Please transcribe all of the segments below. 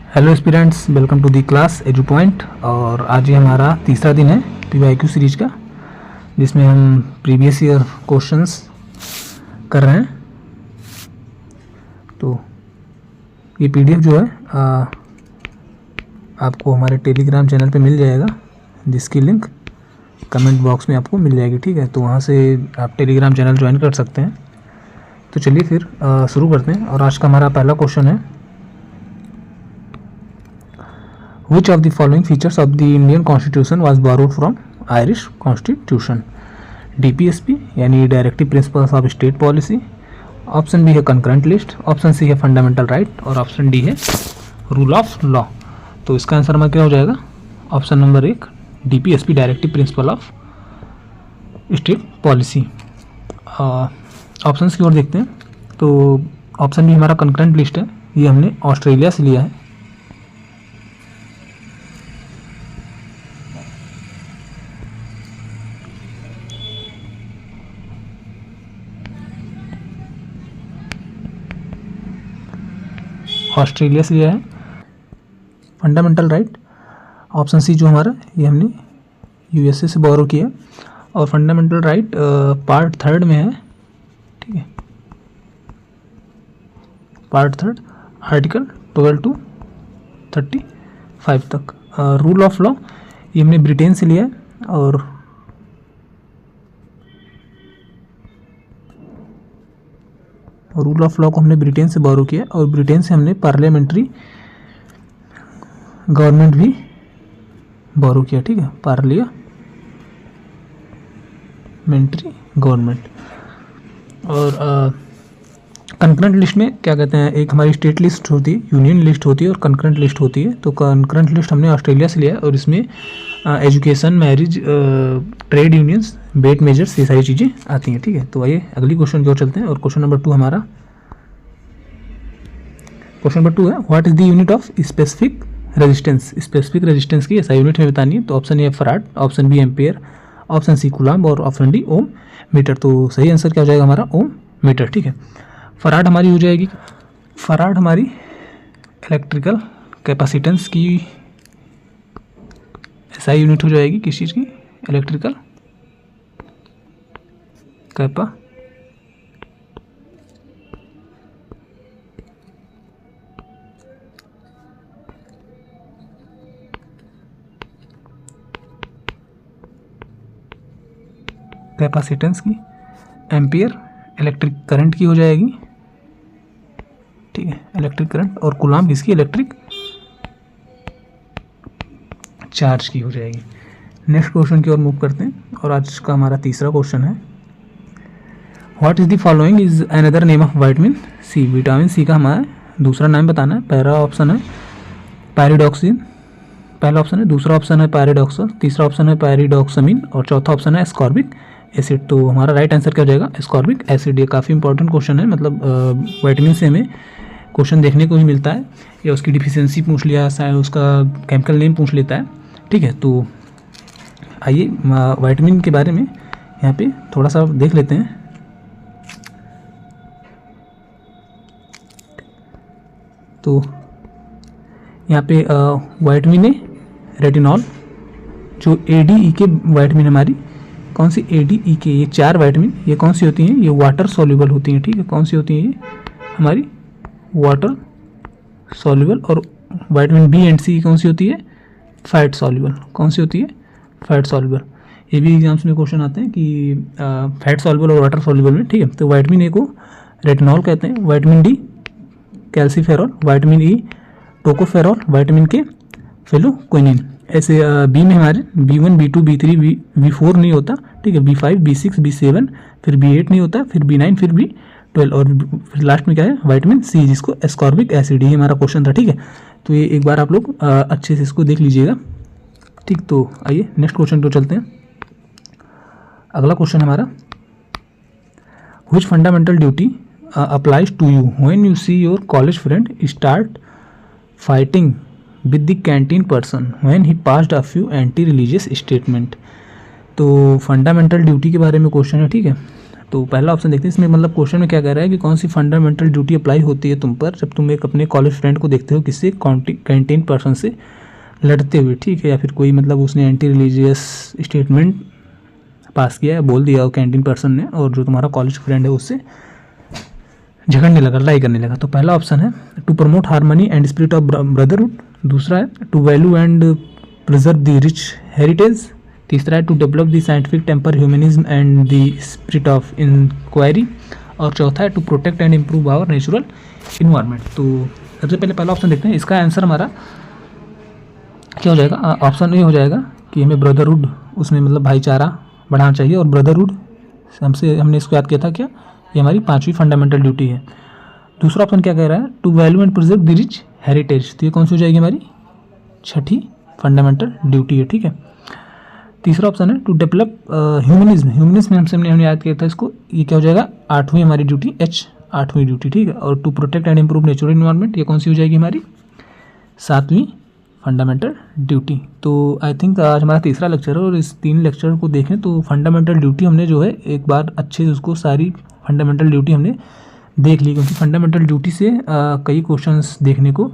Hello aspirants, welcome to the class Edu Point. और आज ये हमारा तीसरा दिन है पीवाईक्यू सीरीज का, जिसमें हम प्रीवियस ईयर क्वेश्चंस कर रहे हैं। तो ये पीडीएफ जो है आपको हमारे टेलीग्राम चैनल पे मिल जाएगा, जिसकी लिंक कमेंट बॉक्स में आपको मिल जाएगी। ठीक है, तो वहाँ से आप टेलीग्राम चैनल ज्वाइन कर सकते हैं। तो चलिए फिर शुरू करते हैं। और आज का हमारा पहला क्वेश्चन है, Which of the following features of the Indian Constitution was borrowed from Irish Constitution? DPSP यानी directive principles of state policy, option B है कंकरेंट लिस्ट, ऑप्शन सी है फंडामेंटल राइट और ऑप्शन डी है rule of law. तो इसका answer हमारा क्या हो जाएगा? Option number 1 DPSP directive principle of state policy. Option की ओर देखते हैं तो ऑप्शन बी हमारा कंकरेंट लिस्ट है, ये हमने ऑस्ट्रेलिया से लिया है। ऑस्ट्रेलिया से लिया है। फंडामेंटल राइट ऑप्शन सी जो हमारा, ये हमने यूएसए से बोरो किया। और फंडामेंटल राइट पार्ट 3 में है। ठीक है, पार्ट 3 आर्टिकल 12 to 35 तक। रूल ऑफ लॉ ये हमने ब्रिटेन से लिया है। और रूल ऑफ लॉ को हमने ब्रिटेन से बोरो किया और ब्रिटेन से हमने पार्लियामेंट्री गवर्नमेंट भी बोरो किया। ठीक है, पार्लियामेंट्री गवर्नमेंट। और कंकरेंट लिस्ट में क्या कहते हैं, एक हमारी स्टेट लिस्ट होती है, यूनियन लिस्ट होती है और कंकरेंट लिस्ट होती है। तो कंकरेंट लिस्ट हमने ऑस्ट्रेलिया से लिया है और इसमें education, marriage, trade unions, weight measures, ये सारी चीज़ें आती हैं। ठीक है, तो आइए अगली क्वेश्चन की ओर चलते हैं। और क्वेश्चन नंबर 2 हमारा, क्वेश्चन नंबर 2 है, what is the unit of specific resistance? Specific resistance की ऐसा यूनिट हमें बतानी है। तो option A farad, option B ampere, option C coulomb और ऑप्शन डी ओम मीटर। तो सही आंसर क्या हो जाएगा हमारा? Ohm metre. ठीक है, फराड हमारी हो जाएगी, फराड हमारी इलेक्ट्रिकल कैपेसिटेंस की ऐसा यूनिट हो जाएगी। किस चीज़ की? इलेक्ट्रिकल कैपेसिटेंस की। एम्पियर इलेक्ट्रिक करंट की हो जाएगी। ठीक है, इलेक्ट्रिक करंट। और कूलम्ब इसकी इलेक्ट्रिक चार्ज की हो जाएगी। नेक्स्ट क्वेश्चन की ओर मूव करते हैं। और आज का हमारा तीसरा क्वेश्चन है, what is the following is another name of vitamin C? Vitamin C का हमारा दूसरा नाम बताना है। पहला ऑप्शन है पैरिडॉक्सिन, पहला ऑप्शन है। दूसरा ऑप्शन है पैरिडॉक्सल, तीसरा ऑप्शन है पैरिडॉक्समिन और चौथा ऑप्शन है एस्कॉर्बिक एसिड। तो हमारा राइट आंसर क्या हो जाएगा? Ascorbic acid. ये काफ़ी इंपॉर्टेंट क्वेश्चन है, मतलब विटामिन से हमें क्वेश्चन देखने को ही मिलता है, या उसकी डिफिशियंसी पूछ लिया, उसका केमिकल नेम पूछ लेता है। ठीक है, तो आइए विटामिन के बारे में यहाँ पे थोड़ा सा देख लेते हैं। तो यहाँ पे विटामिन ए रेटिनॉल, जो ADE के विटामिन हमारी कौन सी ADE के, ये 4 विटामिन ये कौन सी होती हैं? ये वाटर सॉल्युबल होती हैं। ठीक है, कौन सी होती हैं? ये हमारी वाटर सॉल्युबल। और विटामिन बी एंड सी कौन सी होती है? Fat soluble. कौन सी होती है? Fat soluble. ये भी एग्जाम्स में क्वेश्चन आते हैं कि फैट सॉल्युबल और वाटर सॉल्युबल में। ठीक है, तो विटामिन ए को रेटिनॉल कहते हैं, vitamin D calciferol, vitamin E tocopherol, vitamin के फेलोक्विनिन। ऐसे बी में हमारे B1, B2, B3, B4 नहीं होता। ठीक है, B5, B6, B7, फिर B8 नहीं होता, फिर B9, फिर B12 और फिर लास्ट में क्या है? विटामिन सी, जिसको एस्कॉर्बिक एसिड। ये हमारा क्वेश्चन था। ठीक है, तो ये एक बार आप लोग अच्छे से इसको देख लीजिएगा। ठीक, तो आइए नेक्स्ट क्वेश्चन को चलते हैं। अगला क्वेश्चन हमारा, which fundamental duty applies to you when you see your college friend start fighting with the canteen person when he passed a few anti-religious statement? तो फंडामेंटल ड्यूटी के बारे में क्वेश्चन है। ठीक है, तो पहला ऑप्शन देखते हैं, इसमें मतलब क्वेश्चन में क्या कह रहा है कि कौन सी फंडामेंटल ड्यूटी अप्लाई होती है तुम पर जब तुम एक अपने कॉलेज फ्रेंड को देखते हो किसी कैंटीन पर्सन से लड़ते हुए, ठीक है, या फिर कोई मतलब उसने एंटी रिलीजियस स्टेटमेंट पास किया है, बोल दिया हो कैंटीन पर्सन ने, और जो तुम्हारा कॉलेज फ्रेंड है उससे झगड़ने लगा, लड़ाई करने लगा। तो पहला ऑप्शन है to promote harmony and spirit of brotherhood, दूसरा है to value and preserve the rich heritage, तीसरा है to develop the scientific temper humanism and the spirit of inquiry, और चौथा है to protect and improve our natural environment. तो सबसे पहले पहला ऑप्शन देखते हैं, इसका आंसर हमारा क्या हो जाएगा, ऑप्शन ए हो जाएगा कि हमें ब्रदरहुड, उसमें मतलब भाईचारा बढ़ाना चाहिए, और ब्रदरहुड हमने इसको याद किया था क्या, ये हमारी 5वीं फंडामेंटल ड्यूटी है। दूसरा ऑप्शन क्या कह रहा है, to value and preserve the rich heritage, तो ये कौन सी हो जाएगी, हमारी 6ठी फंडामेंटल ड्यूटी है, ठीक है। तीसरा ऑप्शन है टू डेवलप ह्यूमनिज्म, ह्यूमनिज्म हमने याद किया था इसको, ये क्या हो जाएगा, 8वीं हमारी ड्यूटी, 8वीं ड्यूटी, ठीक है। और to protect and improve natural environment, ये कौन सी हो जाएगी, हमारी 7वीं फंडामेंटल ड्यूटी। तो आई थिंक आज हमारा तीसरा लेक्चर है, और इस 3 लेक्चर को देखें तो फंडामेंटल ड्यूटी हमने जो है एक बार अच्छे से उसको सारी फंडामेंटल ड्यूटी हमने देख ली, क्योंकि फंडामेंटल ड्यूटी से कई क्वेश्चंस देखने को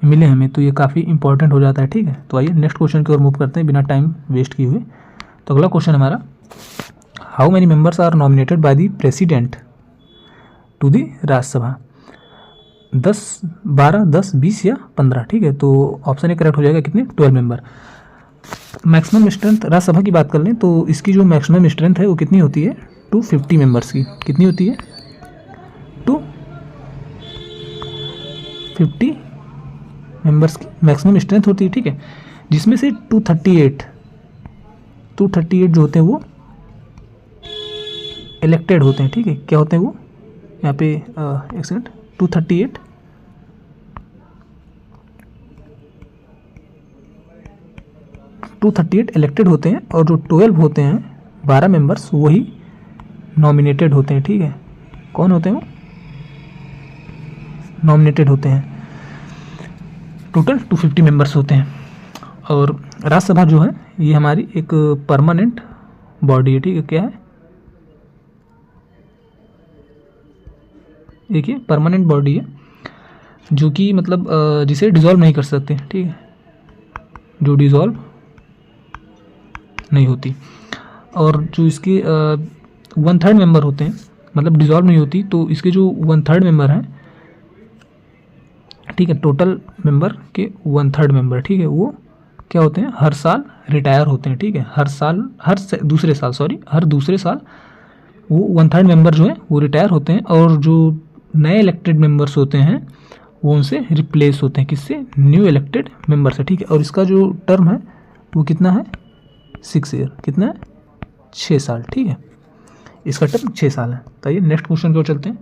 मिले हमें, तो ये काफ़ी इंपॉर्टेंट हो जाता है, ठीक है। तो आइए नेक्स्ट क्वेश्चन की ओर मूव करते हैं बिना टाइम वेस्ट किए हुए। तो अगला क्वेश्चन हमारा, how many members are nominated by the president to the Rajya Sabha, 10, 12, 10, 20 या 15, ठीक है। तो ऑप्शन ए करेक्ट हो जाएगा, कितने, 12 मेंबर। मैक्सिमम स्ट्रेंथ राज्यसभा की बात कर लें तो इसकी जो मैक्सिमम स्ट्रेंथ है वो कितनी होती है, 250 मेंबर्स की, कितनी होती है, 250 मेंबर्स की मैक्सिमम स्ट्रेंथ होती है, ठीक है, जिसमें से 238 जो होते हैं वो इलेक्टेड होते हैं, ठीक है। क्या होते हैं वो, यहाँ पे एक सेकंड, 238 इलेक्टेड होते हैं, और जो 12 होते हैं, 12 मेंबर्स, वही नॉमिनेटेड होते हैं, ठीक है। कौन होते हैं वो, नॉमिनेटेड होते हैं। टोटल 250 मेंबर्स होते हैं। और राज्यसभा जो है ये हमारी एक परमानेंट बॉडी है, ठीक है। क्या है, देखिए परमानेंट बॉडी है, जो कि मतलब जिसे डिसॉल्व नहीं कर सकते, ठीक है, जो डिसॉल्व नहीं होती। और जो इसके 1/3 मेंबर होते हैं, मतलब डिसॉल्व नहीं होती, तो इसके जो 1/3 मेंबर हैं, ठीक है, टोटल मेंबर के 1/3 मेंबर, ठीक है, वो क्या होते हैं, हर साल रिटायर होते हैं, ठीक है। हर दूसरे साल वो 1/3 मेंबर जो है वो रिटायर होते हैं, और जो नए इलेक्टेड मेंबर्स होते हैं वो उनसे रिप्लेस होते हैं, किससे, न्यू इलेक्टेड मेंबर से, ठीक है। और इसका जो टर्म है वो कितना है, 6 ईयर, कितना है, 6 साल, ठीक है, इसका टर्म 6 साल है। तो आइए नेक्स्ट क्वेश्चन की ओर चलते हैं।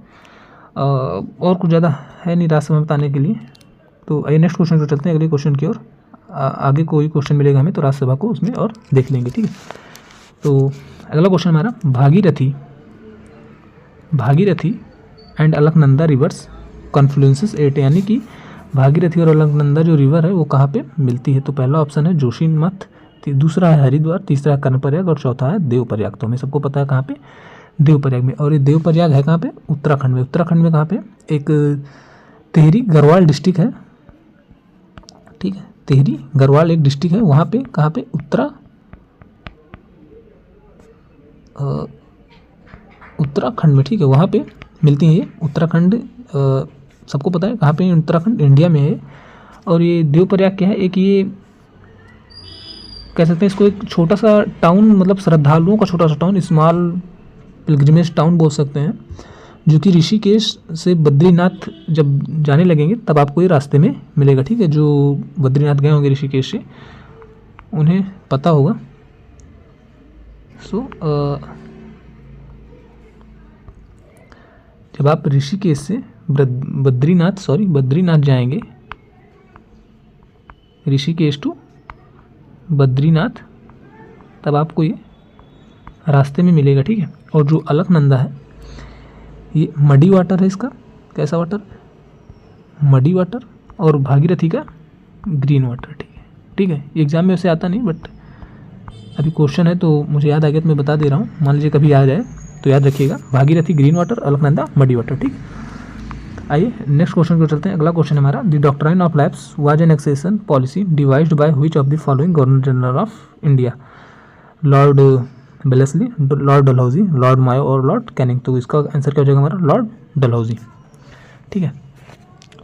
और कुछ ज़्यादा है नहीं राज्यसभा में बताने के लिए, तो आइए नेक्स्ट क्वेश्चन की ओर चलते हैं, अगले क्वेश्चन की ओर। आगे कोई क्वेश्चन मिलेगा हमें तो राज्यसभा को उसमें और देख लेंगे, ठीक है। तो अगला क्वेश्चन हमारा, Bhagirathi and Alaknanda rivers confluences at, यानी कि भागीरथी और अलकनंदा जो रिवर है वो कहाँ पे मिलती है। तो पहला ऑप्शन है जोशीमठ, दूसरा है हरिद्वार, तीसरा है कर्णप्रयाग, और चौथा है देवप्रयाग। तो हमें सबको पता है कहाँ पे, देवप्रयाग में। और ये देवप्रयाग है कहाँ पे, उत्तराखंड में। उत्तराखंड में कहाँ पे, एक टिहरी गढ़वाल डिस्ट्रिक्ट है, ठीक है, टिहरी गढ़वाल एक डिस्ट्रिक्ट है, वहाँ पे कहाँ पे, उत्तराखंड में, ठीक है, वहाँ पे मिलती हैं ये। उत्तराखंड सबको पता है कहाँ पे, उत्तराखंड इंडिया में है। और ये देवप्रयाग क्या है, एक ये कह सकते हैं इसको एक छोटा सा टाउन, मतलब श्रद्धालुओं का छोटा सा टाउन, स्मॉल पिलग्रिमेज टाउन बोल सकते हैं, जो कि ऋषिकेश से बद्रीनाथ जब जाने लगेंगे तब आपको ये रास्ते में मिलेगा, ठीक है। जो बद्रीनाथ गए होंगे ऋषिकेश से उन्हें पता होगा। सो जब आप ऋषिकेश से बद्रीनाथ जाएंगे, ऋषिकेश टू बद्रीनाथ, तब आपको ये रास्ते में मिलेगा, ठीक है। और जो अलकनंदा है ये मडी वाटर है, इसका कैसा वाटर, मडी वाटर, और भागीरथी का ग्रीन वाटर, ठीक है। एग्जाम में वैसे आता नहीं, बट अभी क्वेश्चन है तो मुझे याद आ गया तो मैं बता दे रहा हूँ, मान लीजिए कभी आ जाए। तो याद रखिएगा, Bhagirathi green water, Alaknanda muddy water. ठीक, आइए नेक्स्ट क्वेश्चन को चलते हैं। अगला क्वेश्चन है हमारा, the doctrine of lapse was an annexation policy devised by which of the following governor general of India? Lord Wellesley, Lord Dalhousie, Lord Mayo और Lord Canning. तो इसका आंसर क्या हो जाएगा हमारा? लॉर्ड डलहौजी। ठीक है,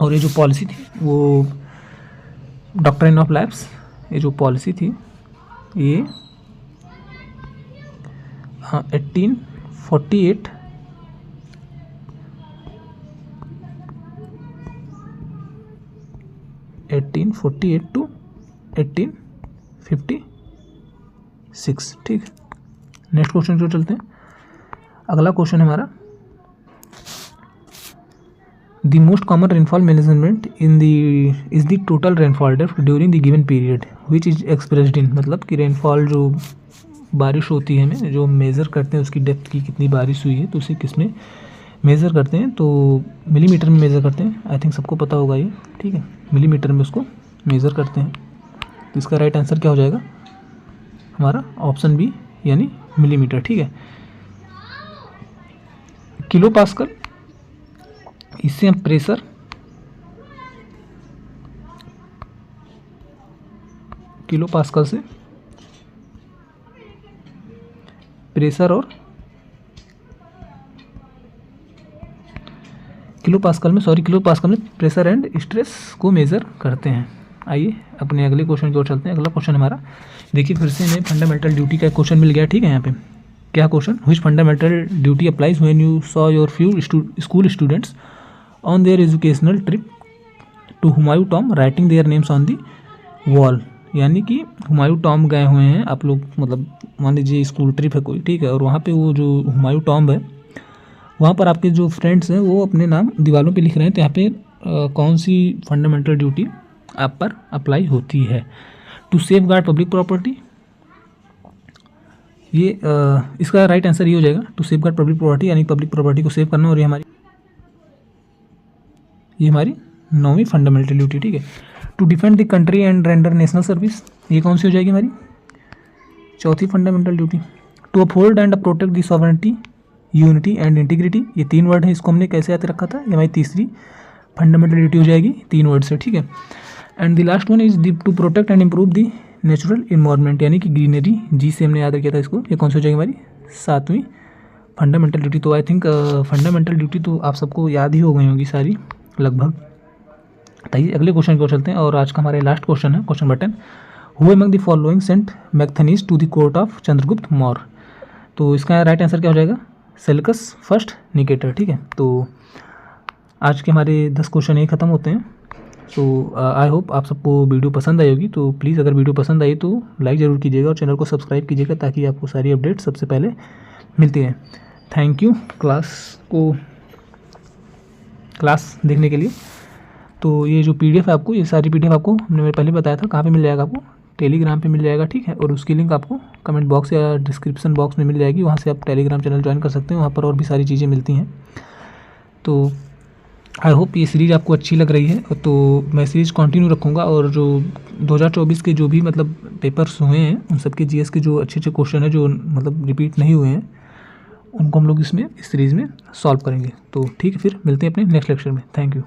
और ये जो पॉलिसी थी वो डॉक्ट्राइन ऑफ लैप्स, ये जो पॉलिसी थी ये 1848 टू 1856। ठीक, नेक्स्ट क्वेश्चन जो चलते हैं। अगला क्वेश्चन है हमारा, the most common rainfall measurement in the is the total rainfall depth during the given period which is expressed in, मतलब कि रेनफॉल जो बारिश होती है हमें जो मेज़र करते हैं उसकी डेप्थ की कितनी बारिश हुई है, तो उसे किस में मेज़र करते हैं? तो मिलीमीटर में मेज़र करते हैं। आई थिंक सबको पता होगा ये। ठीक है, मिलीमीटर में उसको मेज़र करते हैं। तो इसका राइट आंसर क्या हो जाएगा हमारा? ऑप्शन बी यानी मिलीमीटर। ठीक है, किलो पास्कल, इससे हम प्रेशर, किलो पास्कल से प्रेशर और किलो पास्कल में प्रेशर एंड स्ट्रेस को मेज़र करते हैं। आइए अपने अगले क्वेश्चन की ओर चलते हैं। अगला क्वेश्चन हमारा, देखिए फिर से हमें फंडामेंटल ड्यूटी का क्वेश्चन मिल गया। ठीक है, यहाँ पे क्या question, which fundamental duty applies when you saw your few school students on their educational trip to Humayun tomb writing their names on the wall? यानी कि हुमायूं टॉम गए हुए हैं आप लोग, मतलब मान लीजिए स्कूल ट्रिप है कोई, ठीक है, और वहाँ पे वो जो हुमायूं टॉम है वहाँ पर आपके जो फ्रेंड्स हैं वो अपने नाम दीवारों पे लिख रहे हैं, तो यहाँ पे कौन सी फंडामेंटल ड्यूटी आप पर अप्लाई होती है? To safeguard public property, ये इसका राइट आंसर ये हो जाएगा, to safeguard public property, यानी पब्लिक प्रॉपर्टी को सेव करना, और ये हमारी 9वीं फंडामेंटल ड्यूटी। ठीक है, to defend the country and render national service, ये कौन सी हो जाएगी हमारी? 4थी fundamental duty. To uphold and protect the sovereignty, unity and integrity, ये 3 वर्ड है, इसको हमने कैसे याद रखा था? ये हमारी 3री फंडामेंटल ड्यूटी हो जाएगी 3 वर्ड से। ठीक है, and the last one is to protect and improve the natural environment, यानी कि ग्रीनरी, जी से हमने याद रखा था इसको, ये कौन सी हो जाएगी हमारी? 7वीं फंडामेंटल ड्यूटी। तो आई थिंक फंडामेंटल ड्यूटी तो आप सबको याद ही हो गई होगी सारी लगभग। आइए अगले क्वेश्चन को चलते हैं, और आज का हमारे लास्ट क्वेश्चन है question button, who among the following sent Megasthenes to the court of Chandragupta Maurya? तो इसका राइट आंसर क्या हो जाएगा? Seleucus first Nicator. ठीक है, तो आज के हमारे 10 क्वेश्चन यही खत्म होते हैं। तो आई होप आप सबको वीडियो पसंद आई होगी। तो प्लीज़ अगर वीडियो पसंद आई तो लाइक ज़रूर कीजिएगा और चैनल को सब्सक्राइब कीजिएगा ताकि आपको सारी अपडेट सबसे पहले मिलती हैं। थैंक यू क्लास देखने के लिए। तो ये जो PDF है आपको, ये सारी PDF आपको मैंने पहले बताया था कहाँ पे मिल जाएगा, आपको टेलीग्राम पे मिल जाएगा। ठीक है, और उसकी लिंक आपको कमेंट बॉक्स या डिस्क्रिप्शन बॉक्स में मिल जाएगी, वहाँ से आप टेलीग्राम चैनल ज्वाइन कर सकते हैं, वहाँ पर और भी सारी चीज़ें मिलती हैं। तो आई होप ये सीरीज़ आपको अच्छी लग रही है, तो मैं सीरीज़ कंटिन्यू रखूँगा, और जो 2024 के जो भी मतलब पेपर्स हुए हैं उन सब के GS के जो अच्छे अच्छे क्वेश्चन हैं जो मतलब रिपीट नहीं हुए हैं उनको हम लोग इस सीरीज़ में सॉल्व करेंगे। तो ठीक है, फिर मिलते हैं अपने नेक्स्ट लेक्चर में। Thank you.